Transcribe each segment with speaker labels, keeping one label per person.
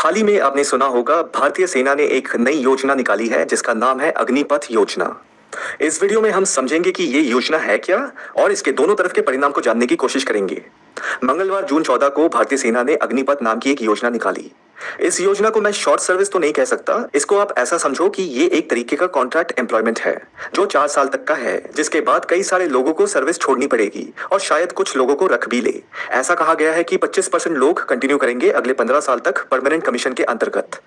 Speaker 1: हाल ही में आपने सुना होगा भारतीय सेना ने एक नई योजना निकाली है जिसका नाम है अग्निपथ योजना। इस वीडियो में हम समझेंगे कि ये योजना है क्या और इसके दोनों तरफ के परिणाम को जानने की कोशिश करेंगे। मंगलवार जून 14 को भारतीय सेना ने अग्निपथ नाम की एक योजना निकाली। इस योजना को मैं शॉर्ट सर्विस तो नहीं कह सकता, इसको आप ऐसा समझो कि ये एक तरीके का कॉन्ट्रैक्ट एम्प्लॉयमेंट है जो 4 साल तक का है, जिसके बाद कई सारे लोगों को सर्विस छोड़नी पड़ेगी और शायद कुछ लोगों को रख भी ले। ऐसा कहा गया है कि 25% लोग कंटिन्यू करेंगे अगले 15 साल तक परमानेंट कमीशन के अंतर्गत।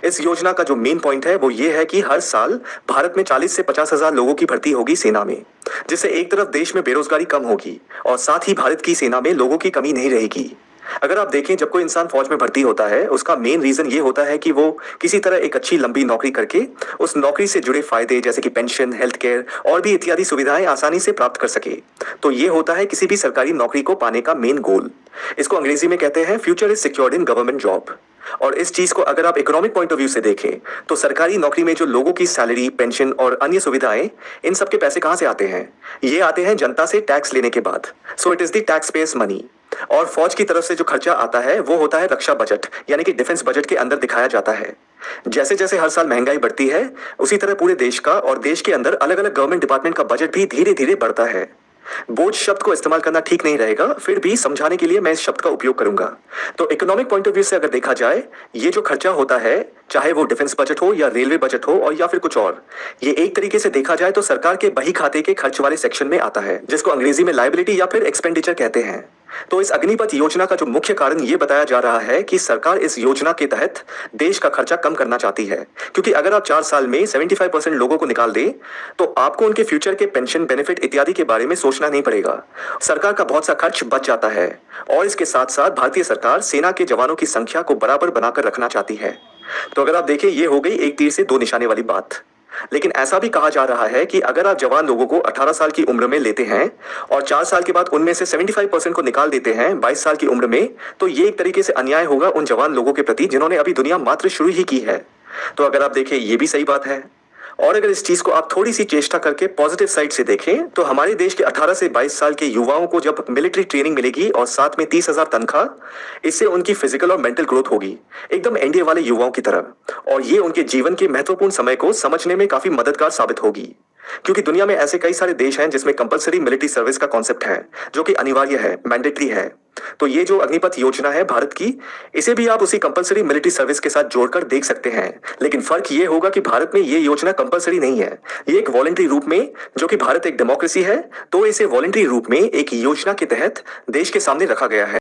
Speaker 1: इस योजना का जो मेन पॉइंट है वो ये है कि हर साल भारत में 40 से 50 हजार लोगों की भर्ती होगी सेना में, जिससे एक तरफ देश में बेरोजगारी कम होगी और साथ ही भारत की सेना में लोगों की कमी नहीं रहेगी। अगर आप देखें, जब कोई इंसान फौज में भर्ती होता है उसका मेन रीजन ये होता है कि वो किसी तरह एक अच्छी लंबी नौकरी करके उस नौकरी से जुड़े फायदे जैसे कि पेंशन, हेल्थ केयर और भी इत्यादि सुविधाएं आसानी से प्राप्त कर सके। तो ये होता है किसी भी सरकारी नौकरी को पाने का मेन गोल। इसको अंग्रेजी में कहते हैं future is secured in government job. और इस चीज को अगर आप इकोनॉमिक पॉइंट ऑफ व्यू से देखें तो सरकारी नौकरी में जो लोगों की सैलरी, पेंशन और अन्य सुविधाएं, इन सब के पैसे कहां से आते हैं? ये आते हैं जनता से टैक्स लेने के बाद। So it is the tax payers money. और फौज की तरफ से जो खर्चा आता है वो होता है रक्षा बजट, यानी कि डिफेंस बजट के अंदर दिखाया जाता है। जैसे जैसे हर साल महंगाई बढ़ती है उसी तरह पूरे देश का और देश के अंदर अलग अलग गवर्नमेंट डिपार्टमेंट का बजट भी धीरे धीरे बढ़ता है। बोझ शब्द को इस्तेमाल करना ठीक नहीं रहेगा, फिर भी समझाने के लिए मैं इस शब्द का उपयोग करूंगा। तो इकोनॉमिक पॉइंट ऑफ व्यू से अगर देखा जाए, ये जो खर्चा होता है, चाहे वो डिफेंस बजट हो या रेलवे बजट हो और या फिर कुछ और, ये एक तरीके से देखा जाए तो सरकार के बही खाते के खर्च वाले सेक्शन में आता है, जिसको अंग्रेजी में लायबिलिटी या फिर एक्सपेंडिचर कहते हैं। तो इस अग्निपथ योजना का जो मुख्य कारण ये बताया जा रहा है कि सरकार इस योजना के तहत देश का खर्चा कम करना चाहती है, क्योंकि अगर आप 4 साल में 75% लोगों को निकाल दे तो आपको उनके फ्यूचर के पेंशन, बेनिफिट इत्यादि के बारे में सोचना नहीं पड़ेगा। सरकार का बहुत सा खर्च बच जाता है और इसके साथ साथ भारतीय सरकार सेना के जवानों की संख्या को बराबर बनाकर रखना चाहती है। तो अगर आप देखें, ये हो गई एक तीर से 2 निशाने वाली बात। लेकिन ऐसा भी कहा जा रहा है कि अगर आप जवान लोगों को 18 साल की उम्र में लेते हैं और 4 साल के बाद उनमें से 75% को निकाल देते हैं 22 साल की उम्र में, तो ये एक तरीके से अन्याय होगा उन जवान लोगों के प्रति जिन्होंने अभी दुनिया मात्र शुरू ही की है। तो अगर आप देखें, ये भी सही बात है। और अगर इस चीज को आप थोड़ी सी चेष्टा करके पॉजिटिव साइड से देखें तो हमारे देश के 18 से 22 साल के युवाओं को जब मिलिट्री ट्रेनिंग मिलेगी और साथ में 30,000 तनख्वाह, इससे उनकी फिजिकल और मेंटल ग्रोथ होगी एकदम एनडीए वाले युवाओं की तरह, और ये उनके जीवन के महत्वपूर्ण समय को समझने में काफी मददगार साबित होगी। क्योंकि दुनिया में ऐसे कई सारे देश हैं जिसमें कंपलसरी मिलिट्री सर्विस का कॉन्सेप्ट है, जो कि अनिवार्य है, मैंडेटरी है। तो ये जो अग्निपथ योजना है भारत की, इसे भी आप उसी कंपलसरी मिलिट्री सर्विस के साथ जोड़कर देख सकते हैं। लेकिन फर्क ये होगा कि भारत में ये योजना कंपलसरी नहीं है, ये एक वॉलंटरी रूप में, जो कि भारत एक डेमोक्रेसी है, तो इसे वॉलंटरी रूप में एक योजना के तहत देश के सामने रखा गया है।